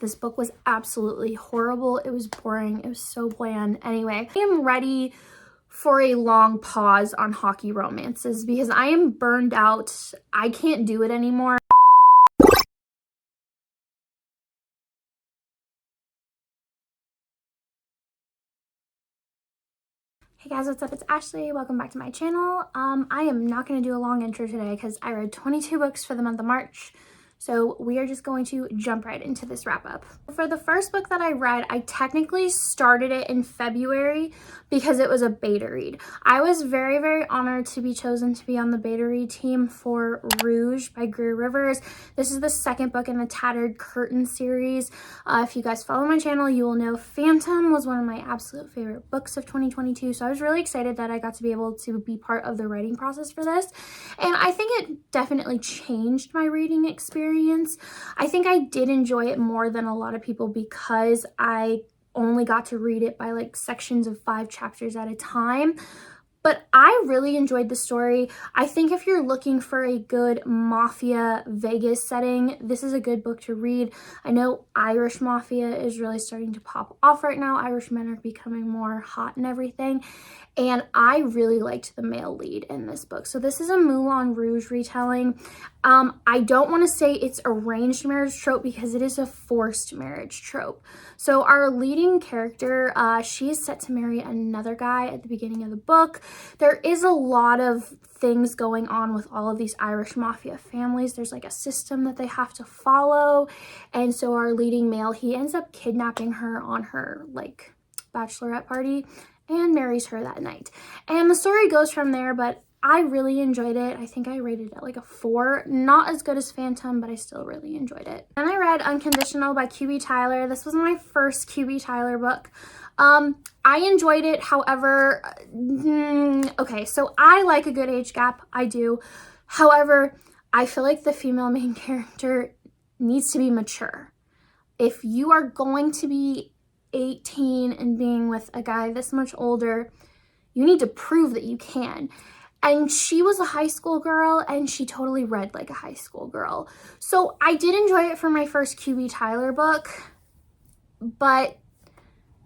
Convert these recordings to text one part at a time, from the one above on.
This book was absolutely horrible. It was boring. It was so bland. Anyway, I am ready for a long pause on hockey romances because I am burned out. I can't do it anymore. Hey guys, what's up? It's Ashley. Welcome back to my channel. I am not going to do a long intro today because I read 22 books for the month of March. So we are just going to jump right into this wrap up. For the first book that I read, I technically started it in February because it was a beta read. I was very, very honored to be chosen to be on the beta read team for Rouge by Greer Rivers. This is the second book in the Tattered Curtain series. If you guys follow my channel, you will know Phantom was one of my absolute favorite books of 2022. So I was really excited that I got to be able to be part of the writing process for this. And I think it definitely changed my reading experience. I think I did enjoy it more than a lot of people because I only got to read it by like sections of 5 chapters at a time. But I really enjoyed the story. I think if you're looking for a good mafia Vegas setting, this is a good book to read. I know Irish mafia is really starting to pop off right now. Irish men are becoming more hot and everything. And I really liked the male lead in this book. So this is a Moulin Rouge retelling. I don't want to say it's arranged marriage trope because it is a forced marriage trope. So our leading character, she is set to marry another guy at the beginning of the book. There is a lot of things going on with all of these Irish mafia families. There's like a system that they have to follow. And so our leading male, he ends up kidnapping her on her like bachelorette party and marries her that night. And the story goes from there, but I really enjoyed it. I think I rated it like a 4. Not as good as Phantom, but I still really enjoyed it. Then I read Unconditional by QB Tyler. This was my first QB Tyler book. I enjoyed it. However, okay, so I like a good age gap. I do. However, I feel like the female main character needs to be mature. If you are going to be 18 and being with a guy this much older, you need to prove that you can. And she was a high school girl and she totally read like a high school girl. So I did enjoy it for my first QB Tyler book, but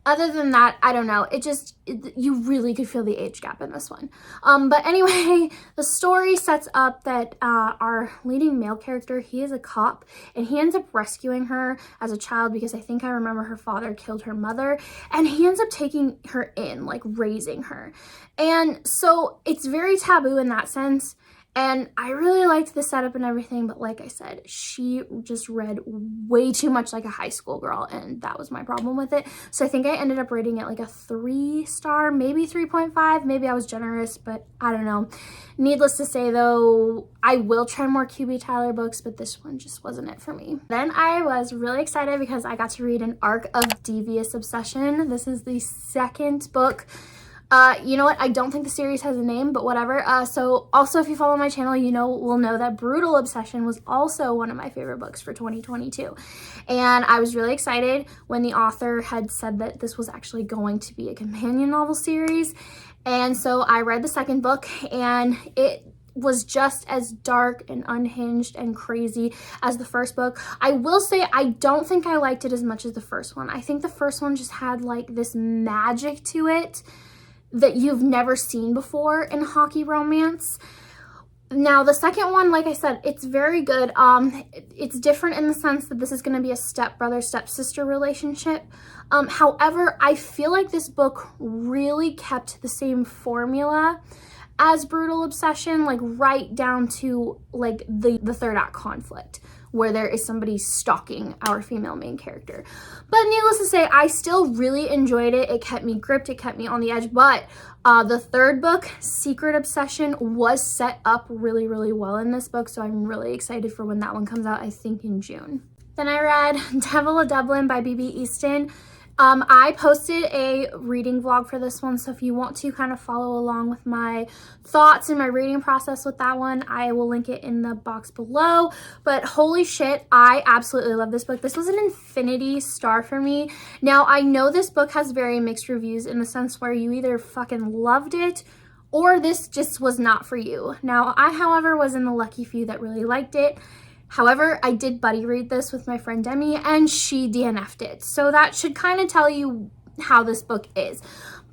other than that, I don't know. You really could feel the age gap in this one. But anyway, the story sets up that our leading male character, he is a cop, and he ends up rescuing her as a child because I think I remember her father killed her mother, and he ends up taking her in, like raising her. And so it's very taboo in that sense. And I really liked the setup and everything, but like I said, she just read way too much like a high school girl, and that was my problem with it. So I think I ended up rating it like a 3-star, maybe 3.5. Maybe I was generous, but I don't know. Needless to say though, I will try more QB Tyler books, but this one just wasn't it for me. Then I was really excited because I got to read an arc of Devious Obsession. This is the second book. You know what? I don't think the series has a name, but whatever. So also if you follow my channel, will know that Brutal Obsession was also one of my favorite books for 2022. And I was really excited when the author had said that this was actually going to be a companion novel series. And so I read the second book and it was just as dark and unhinged and crazy as the first book. I will say I don't think I liked it as much as the first one. I think the first one just had like this magic to it that you've never seen before in hockey romance. Now, the second one, like I said, it's very good. It's different in the sense that this is going to be a stepbrother, stepsister relationship. However, I feel like this book really kept the same formula as Brutal Obsession, like right down to like the third act conflict, where there is somebody stalking our female main character. But needless to say, I still really enjoyed it. It kept me gripped, it kept me on the edge. But the third book, Secret Obsession, was set up really, really well in this book. So I'm really excited for when that one comes out, I think in June. Then I read Devil of Dublin by B.B. Easton. I posted a reading vlog for this one, so if you want to kind of follow along with my thoughts and my reading process with that one, I will link it in the box below. But holy shit, I absolutely love this book. This was an infinity star for me. Now, I know this book has very mixed reviews in the sense where you either fucking loved it or this just was not for you. Now, I, however, was in the lucky few that really liked it. However, I did buddy read this with my friend Demi, and she DNF'd it. So that should kind of tell you how this book is.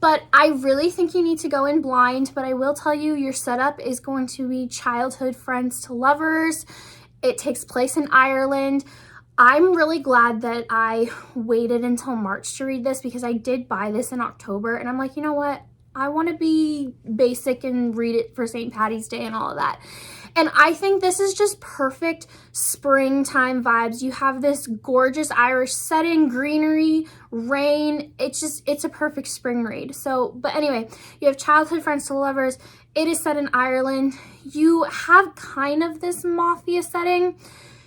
But I really think you need to go in blind, but I will tell you your setup is going to be childhood friends to lovers. It takes place in Ireland. I'm really glad that I waited until March to read this, because I did buy this in October, and I'm like, you know what? I want to be basic and read it for St. Patty's Day and all of that. And I think this is just perfect springtime vibes. You have this gorgeous Irish setting, greenery, rain. It's a perfect spring read. So, but anyway, you have childhood friends to lovers. It is set in Ireland. You have kind of this mafia setting.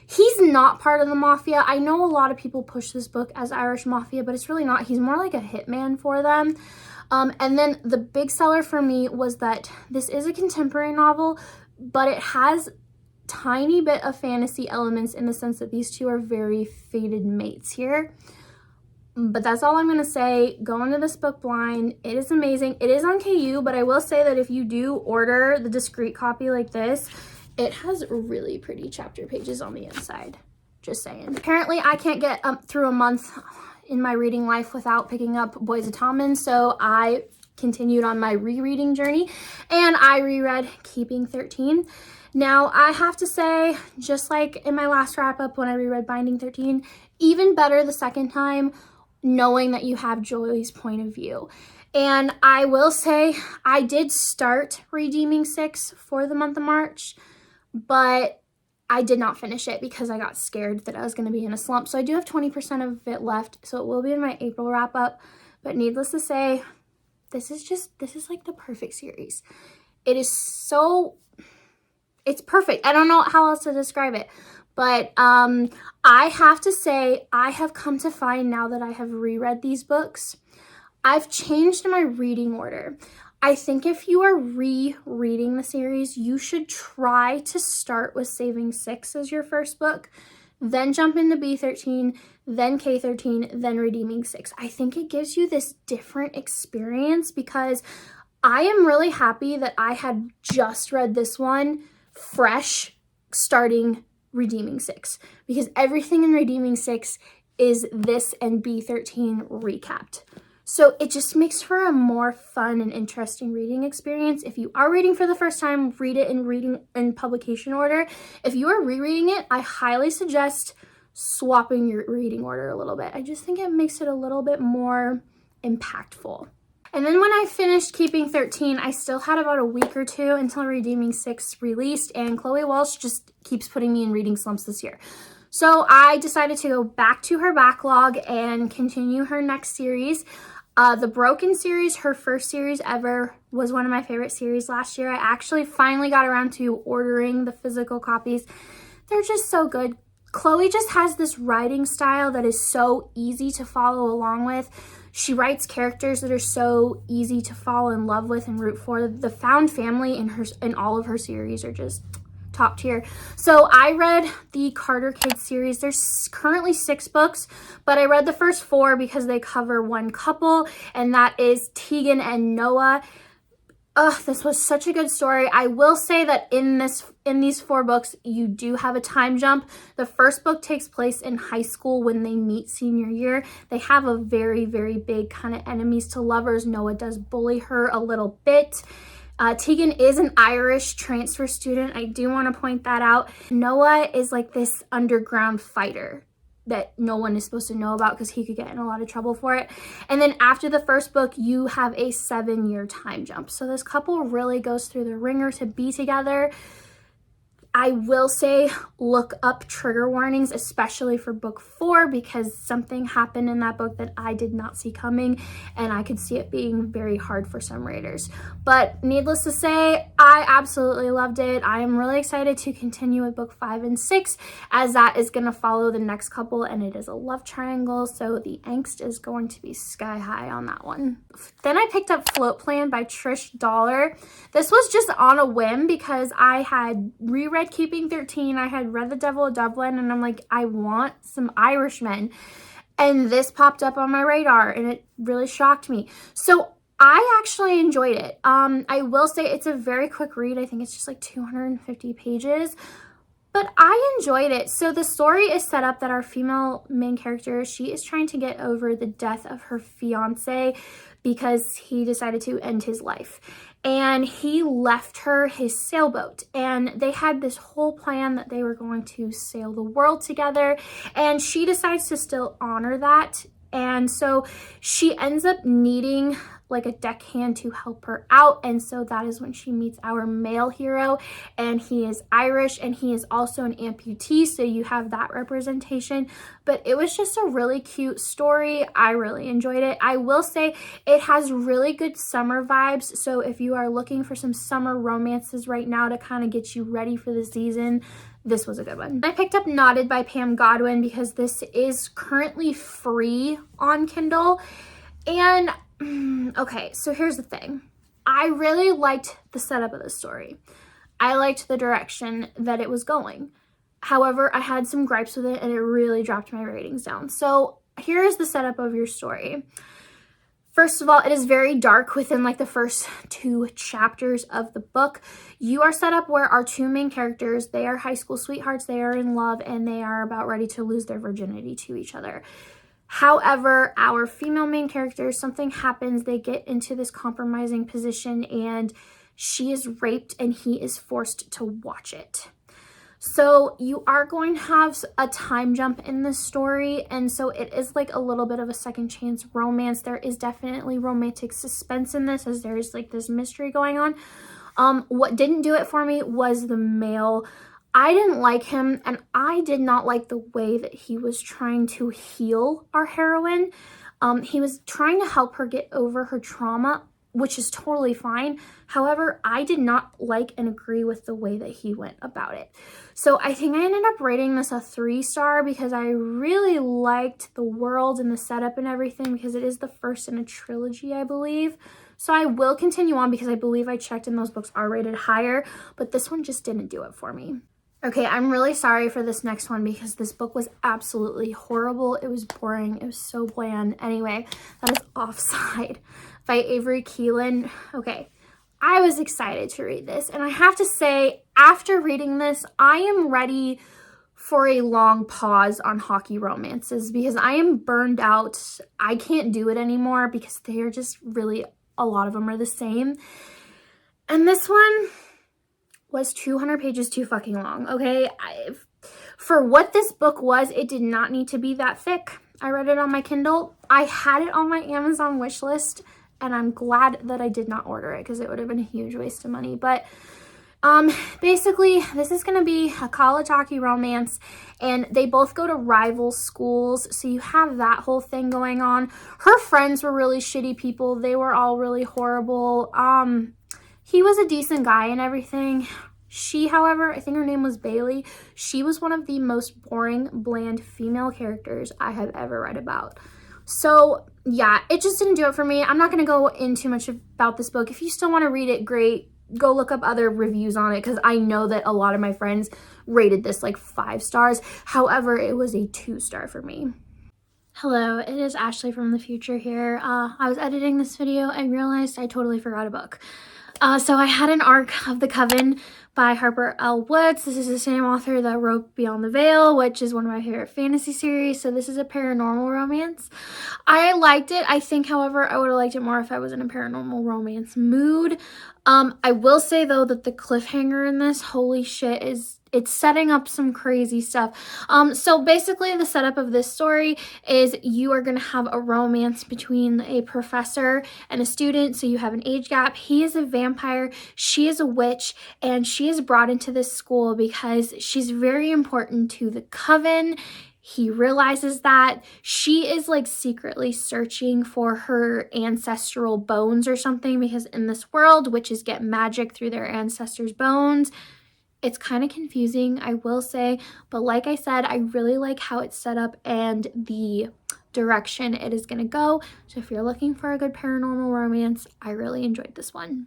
He's not part of the mafia. I know a lot of people push this book as Irish mafia, but it's really not. He's more like a hitman for them. And then the big seller for me was that this is a contemporary novel, but it has tiny bit of fantasy elements in the sense that these two are very fated mates here. But that's all I'm going to say. Go into this book blind. It is amazing. It is on KU, but I will say that if you do order the discreet copy like this, it has really pretty chapter pages on the inside. Just saying. Apparently, I can't get through a month in my reading life without picking up Boys of Tommen, so I continued on my rereading journey, and I reread Keeping 13. Now, I have to say, just like in my last wrap-up when I reread Binding 13, even better the second time, knowing that you have Joey's point of view. And I will say, I did start Redeeming 6 for the month of March, but I did not finish it because I got scared that I was going to be in a slump. So I do have 20% of it left, so it will be in my April wrap-up. But needless to say, this is like the perfect series. It is so, it's perfect. I don't know how else to describe it. But I have to say, I have come to find now that I have reread these books, I've changed my reading order. I think if you are rereading the series, you should try to start with Saving 6 as your first book, then jump into B13, then K13, then Redeeming 6. I think it gives you this different experience because I am really happy that I had just read this one fresh starting Redeeming 6, because everything in Redeeming 6 is this and B13 recapped. So it just makes for a more fun and interesting reading experience. If you are reading for the first time, read it in reading in publication order. If you are rereading it, I highly suggest swapping your reading order a little bit. I just think it makes it a little bit more impactful. And then when I finished Keeping 13, I still had about a week or two until Redeeming 6 released, and Chloe Walsh just keeps putting me in reading slumps this year. So I decided to go back to her backlog and continue her next series. The Broken series, her first series ever, was one of my favorite series last year. I actually finally got around to ordering the physical copies. They're just so good. Chloe just has this writing style that is so easy to follow along with. She writes characters that are so easy to fall in love with and root for. The found family in all of her series are just top tier. So I read the Carter Kids series. There's currently 6 books, but I read the first 4 because they cover one couple, and that is Tegan and Noah. This was such a good story. I will say that in these 4 books, you do have a time jump. The first book takes place in high school when they meet senior year. They have a very, very big kind of enemies to lovers. Noah does bully her a little bit. Tegan is an Irish transfer student. I do want to point that out. Noah is like this underground fighter that no one is supposed to know about because he could get in a lot of trouble for it. And then after the first book, you have a 7-year time jump. So this couple really goes through the ringer to be together. I will say look up trigger warnings, especially for book 4, because something happened in that book that I did not see coming, and I could see it being very hard for some readers. But needless to say, I absolutely loved it. I am really excited to continue with book 5 and 6, as that is going to follow the next couple, and it is a love triangle, so the angst is going to be sky high on that one. Then I picked up Float Plan by Trish Dollar. This was just on a whim because I had reread Keeping 13, I had read The Devil of Dublin, and I'm like, I want some Irishmen. And this popped up on my radar, and it really shocked me. So I actually enjoyed it. I will say it's a very quick read. I think it's just like 250 pages. but I enjoyed it. So the story is set up that our female main character, she is trying to get over the death of her fiance because he decided to end his life. And he left her his sailboat, and they had this whole plan that they were going to sail the world together, and she decides to still honor that. And so she ends up needing like a deckhand to help her out, and so that is when she meets our male hero, and he is Irish and he is also an amputee, so you have that representation. But it was just a really cute story. I really enjoyed it. I will say it has really good summer vibes, so if you are looking for some summer romances right now to kind of get you ready for the season, this was a good one. I picked up Knotted by Pam Godwin because this is currently free on Kindle. And okay, so here's the thing. I really liked the setup of the story. I liked the direction that it was going. However, I had some gripes with it and it really dropped my ratings down. So here's the setup of your story. First of all, it is very dark within like the first 2 chapters of the book. You are set up where our 2 main characters, they are high school sweethearts, they are in love, and they are about ready to lose their virginity to each other. However, our female main character, something happens, they get into this compromising position, and she is raped and he is forced to watch it. So you are going to have a time jump in this story, and so it is like a little bit of a second chance romance. There is definitely romantic suspense in this, as there is like this mystery going on. What didn't do it for me was the male. I didn't like him, and I did not like the way that he was trying to heal our heroine. He was trying to help her get over her trauma, which is totally fine. However, I did not like and agree with the way that he went about it. So I think I ended up rating this a 3-star because I really liked the world and the setup and everything, because it is the first in a trilogy, I believe. So I will continue on because I believe I checked and those books are rated higher, but this one just didn't do it for me. Okay, I'm really sorry for this next one because this book was absolutely horrible. It was boring. It was so bland. Anyway, that is Offside by Avery Keelan. Okay, I was excited to read this, and I have to say, after reading this, I am ready for a long pause on hockey romances because I am burned out. I can't do it anymore because they are just really, a lot of them are the same. And this one was 200 pages too fucking long, okay? For what this book was, it did not need to be that thick. I read it on my Kindle. I had it on my Amazon wish list, and I'm glad that I did not order it because it would have been a huge waste of money. But basically, this is going to be a college hockey romance, and they both go to rival schools, so you have that whole thing going on. Her friends were really shitty people. They were all really horrible. He was a decent guy and everything. She, however, I think her name was Bailey. She was one of the most boring, bland female characters I have ever read about. So, yeah, it just didn't do it for me. I'm not going to go into much about this book. If you still want to read it, great. Go look up other reviews on it because I know that a lot of my friends rated this like 5 stars. However, it was a 2-star for me. Hello, it is Ashley from the future here. I was editing this video and realized I totally forgot a book. So I had an arc of The Coven by Harper L. Woods. This is the same author that wrote Beyond the Veil, which is one of my favorite fantasy series. So this is a paranormal romance. I liked it. I think, however, I would have liked it more if I was in a paranormal romance mood. I will say, though, that the cliffhanger in this, holy shit, it's setting up some crazy stuff. So basically the setup of this story is you are going to have a romance between a professor and a student. So you have an age gap. He is a vampire. She is a witch, and she is brought into this school because she's very important to the coven. He realizes that she is like secretly searching for her ancestral bones or something, because in this world, witches get magic through their ancestors' bones. It's kind of confusing, I will say, but like I said, I really like how it's set up and the direction it is going to go. So if you're looking for a good paranormal romance, I really enjoyed this one.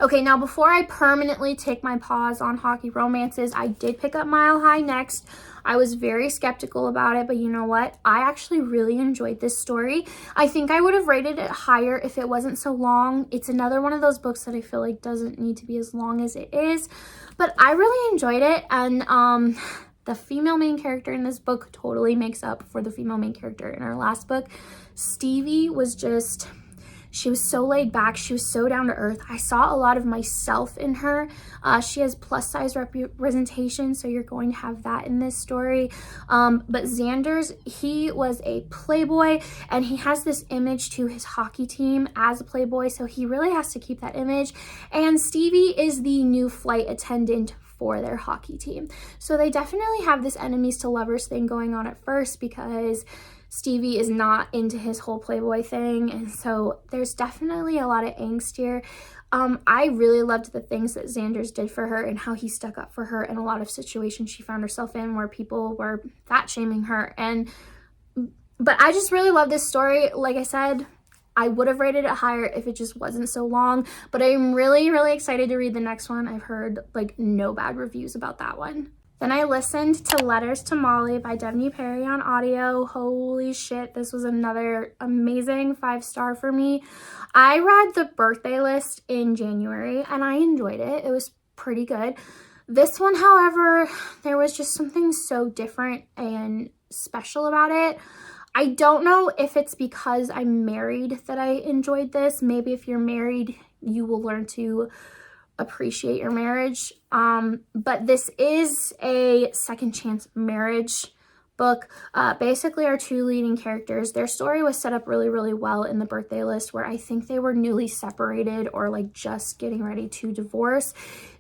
Okay, now before I permanently take my pause on hockey romances, I did pick up Mile High next. I was very skeptical about it, but you know what? I actually really enjoyed this story. I think I would have rated it higher if it wasn't so long. It's another one of those books that I feel like doesn't need to be as long as it is, but I really enjoyed it. And the female main character in this book totally makes up for the female main character in our last book. Stevie was just... she was so laid back. She was so down to earth. I saw a lot of myself in her. She has plus size representation, so you're going to have that in this story. But Xander's, he was a playboy, and he has this image to his hockey team as a playboy, so he really has to keep that image. And Stevie is the new flight attendant for their hockey team. So they definitely have this enemies to lovers thing going on at first, because Stevie is not into his whole playboy thing, and so there's definitely a lot of angst here. I really loved the things that Xander's did for her and how he stuck up for her in a lot of situations she found herself in where people were fat shaming her. But I just really love this story. Like I said, I would have rated it higher if it just wasn't so long, but I'm really, really excited to read the next one. I've heard like no bad reviews about that one. Then I listened to Letters to Molly by Devney Perry on audio. Holy shit, this was another amazing 5-star for me. I read The Birthday List in January and I enjoyed it. It was pretty good. This one, however, there was just something so different and special about it. I don't know if it's because I'm married that I enjoyed this. Maybe if you're married, you will learn to appreciate your marriage. But this is a second chance marriage book. Basically, our two leading characters, their story was set up really, really well in The Birthday List, where I think they were newly separated or like just getting ready to divorce.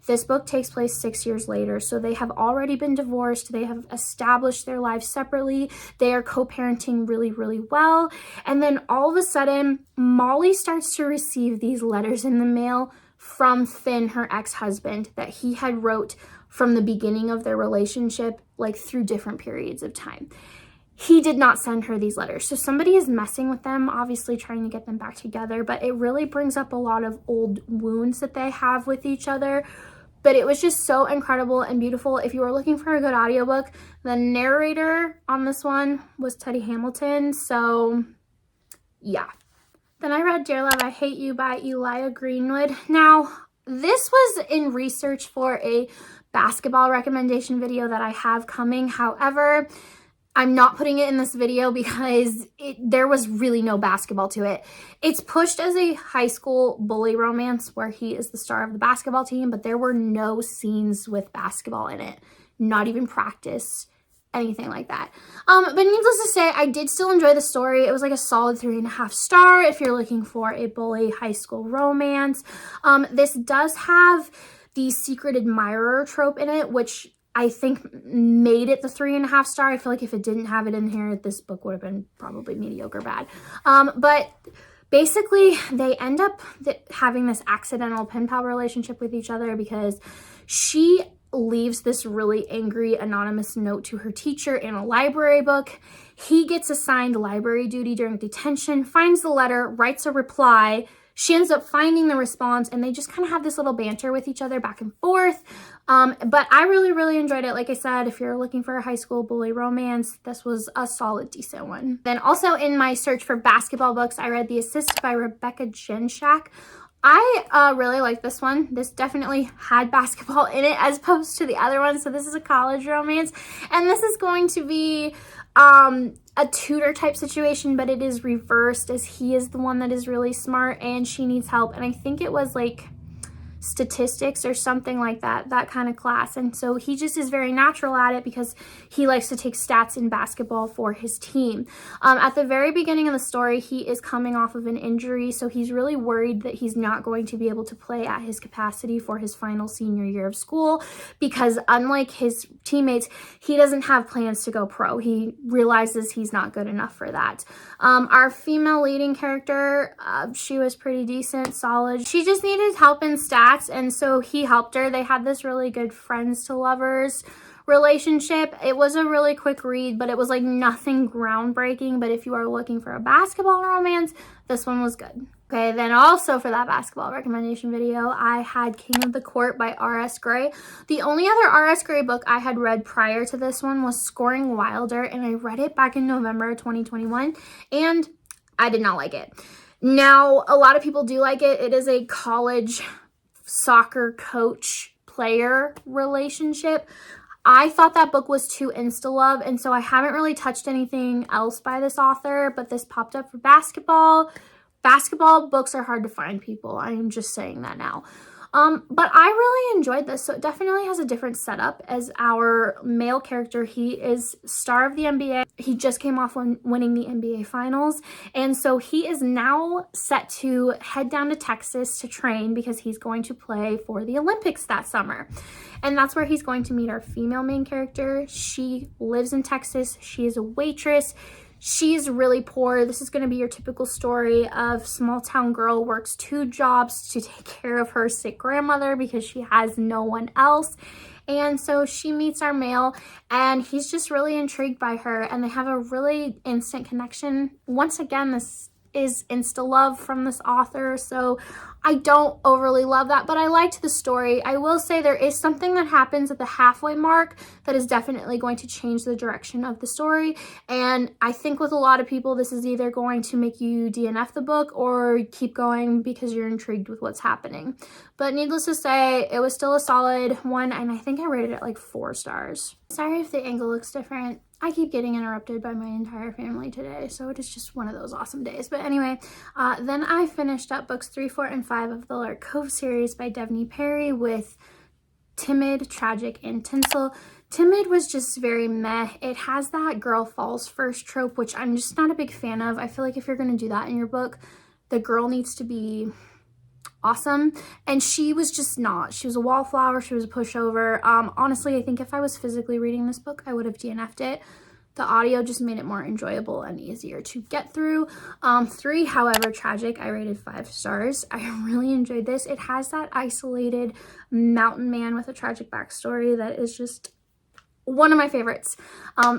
This book takes place 6 years later, so they have already been divorced. They have established their lives separately. They are co-parenting really, really well. And then all of a sudden, Molly starts to receive these letters in the mail from Finn, her ex-husband, that he had wrote from the beginning of their relationship, like through different periods of time. He did not send her these letters. So somebody is messing with them, obviously trying to get them back together, but it really brings up a lot of old wounds that they have with each other. But it was just so incredible and beautiful. If you were looking for a good audiobook, the narrator on this one was Teddy Hamilton. So yeah. Then I read Dear Love, I Hate You by Eliah Greenwood. Now, this was in research for a basketball recommendation video that I have coming. However, I'm not putting it in this video because there was really no basketball to it. It's pushed as a high school bully romance where he is the star of the basketball team, but there were no scenes with basketball in it, not even practice, anything like that. But needless to say, I did still enjoy the story. It was like a solid 3.5 star if you're looking for a bully high school romance. This does have the secret admirer trope in it, which I think made it the 3.5 star. I feel like if it didn't have it in here, this book would have been probably mediocre bad. But basically, they end up having this accidental pen pal relationship with each other because she leaves this really angry anonymous note to her teacher in a library book. He gets assigned library duty during detention, finds the letter, writes a reply. She ends up finding the response, and they just kind of have this little banter with each other back and forth. But I really, really enjoyed it. Like I said, if you're looking for a high school bully romance, this was a solid, decent one. Then also in my search for basketball books, I read The Assist by Becca Jenshack. I really like this one. This definitely had basketball in it as opposed to the other one. So this is a college romance, and this is going to be a tutor type situation, but it is reversed as he is the one that is really smart and she needs help. And I think it was like statistics or something like that kind of class. And so he just is very natural at it because he likes to take stats in basketball for his team. At the very beginning of the story, he is coming off of an injury, so he's really worried that he's not going to be able to play at his capacity for his final senior year of school because unlike his teammates, he doesn't have plans to go pro. He realizes he's not good enough for that. Our female leading character, she was pretty decent, solid. She just needed help in stats, and so he helped her. They had this really good friends to lovers relationship. It was a really quick read, but it was like nothing groundbreaking. But if you are looking for a basketball romance, this one was good. Okay, then also for that basketball recommendation video, I had King of the Court by R.S. Gray. The only other R.S. Gray book I had read prior to this one was Scoring Wilder, and I read it back in November 2021, and I did not like it. Now, a lot of people do like it. It is a college soccer coach player relationship. I thought that book was too insta-love, and so I haven't really touched anything else by this author, but this popped up for basketball. Basketball books are hard to find, people. I am just saying that now. But I really enjoyed this. So it definitely has a different setup as our male character. He is star of the NBA. He just came off winning the NBA finals. And so he is now set to head down to Texas to train because he's going to play for the Olympics that summer. And that's where he's going to meet our female main character. She lives in Texas. She is a waitress. She's really poor. This is going to be your typical story of small town girl works 2 jobs to take care of her sick grandmother because she has no one else. And so she meets our male and he's just really intrigued by her and they have a really instant connection. Once again, this is insta love from this author, so I don't overly love that, but I liked the story. I will say there is something that happens at the halfway mark that is definitely going to change the direction of the story, and I think with a lot of people this is either going to make you DNF the book or keep going because you're intrigued with what's happening. But needless to say, it was still a solid one, and I think I rated it like 4 stars. Sorry if the angle looks different. I keep getting interrupted by my entire family today, so it is just one of those awesome days. But anyway, then I finished up books 3, 4, and 5 of the Lark Cove series by Devney Perry with Timid, Tragic, and Tinsel. Timid was just very meh. It has that girl falls first trope, which I'm just not a big fan of. I feel like if you're going to do that in your book, the girl needs to be awesome, and she was just not. She was a wallflower. She was a pushover. Honestly, I think if I was physically reading this book, I would have DNF'd it. The audio just made it more enjoyable and easier to get through. 3, however, Tragic, I rated 5 stars. I really enjoyed this. It has that isolated mountain man with a tragic backstory that is just one of my favorites.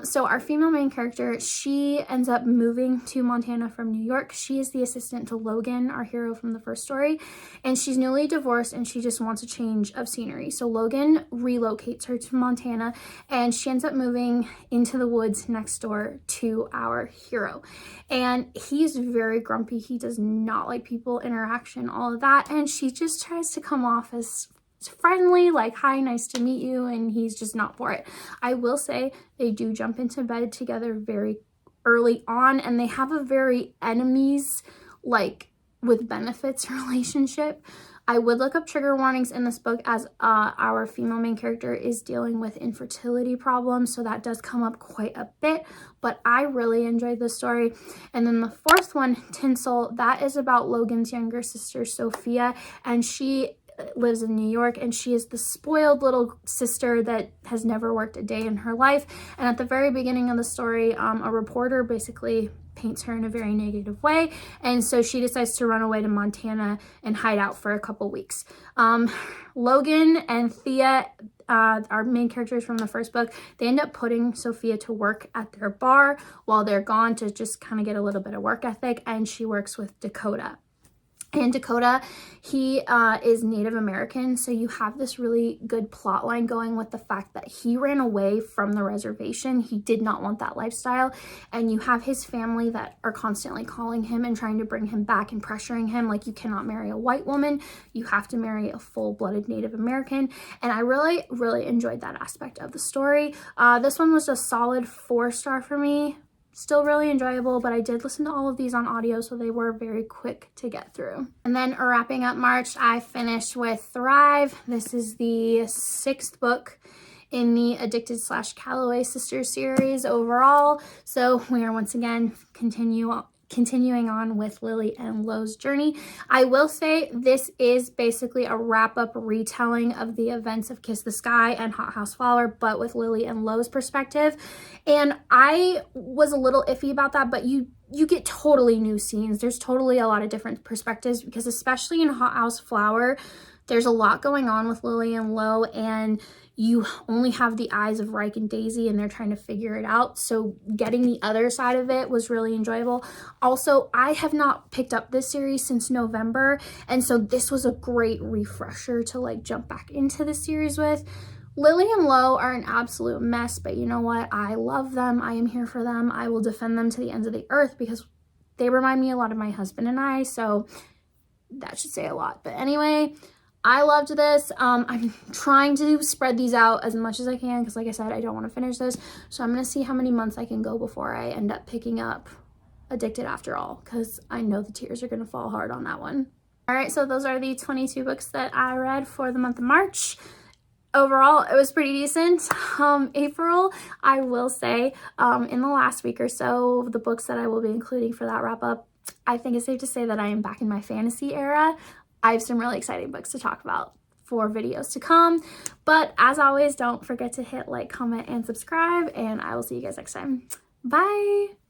So our female main character, she ends up moving to Montana from New York. She is the assistant to Logan, our hero from the first story, and she's newly divorced and she just wants a change of scenery. So Logan relocates her to Montana and she ends up moving into the woods next door to our hero. And he's very grumpy. He does not like people interaction, all of that. And she just tries to come off as friendly, like, hi, nice to meet you, and he's just not for it. I will say they do jump into bed together very early on, and they have a very enemies, like, with benefits relationship. I would look up trigger warnings in this book as our female main character is dealing with infertility problems, so that does come up quite a bit, but I really enjoyed the story. And then the 4th one, Tinsel, that is about Logan's younger sister, Sophia, and she lives in New York, and she is the spoiled little sister that has never worked a day in her life. And at the very beginning of the story, a reporter basically paints her in a very negative way, and so she decides to run away to Montana and hide out for a couple weeks. Logan and Thea, our main characters from the first book, they end up putting Sophia to work at their bar while they're gone to just kind of get a little bit of work ethic, and she works with Dakota. And Dakota, he is Native American, so you have this really good plot line going with the fact that he ran away from the reservation. He did not want that lifestyle, and you have his family that are constantly calling him and trying to bring him back and pressuring him, like, you cannot marry a white woman, you have to marry a full-blooded Native American. And I really, really enjoyed that aspect of the story. This one was a solid 4-star for me. Still really enjoyable, but I did listen to all of these on audio, so they were very quick to get through. And then wrapping up March, I finished with Thrive. This is the 6th book in the Addicted / Calloway Sisters series overall. So we are once again continuing on with Lily and Lo's journey. I will say this is basically a wrap-up retelling of the events of Kiss the Sky and Hot House Flower, but with Lily and Lo's perspective. And I was a little iffy about that, but you get totally new scenes. There's totally a lot of different perspectives, because especially in Hot House Flower, there's a lot going on with Lily and Lo, and you only have the eyes of Reich and Daisy and they're trying to figure it out. So getting the other side of it was really enjoyable. Also, I have not picked up this series since November, and so this was a great refresher to like jump back into the series with. Lily and Lo are an absolute mess, but you know what? I love them. I am here for them. I will defend them to the ends of the earth because they remind me a lot of my husband and I, so that should say a lot. But anyway, I loved this. I'm trying to spread these out as much as I can because, like I said, I don't want to finish this. So I'm going to see how many months I can go before I end up picking up Addicted After All, because I know the tears are going to fall hard on that one. All right, so those are the 22 books that I read for the month of March. Overall, it was pretty decent. April, I will say, in the last week or so, the books that I will be including for that wrap up, I think it's safe to say that I am back in my fantasy era. I have some really exciting books to talk about for videos to come. But as always, don't forget to hit like, comment, and subscribe, and I will see you guys next time. Bye!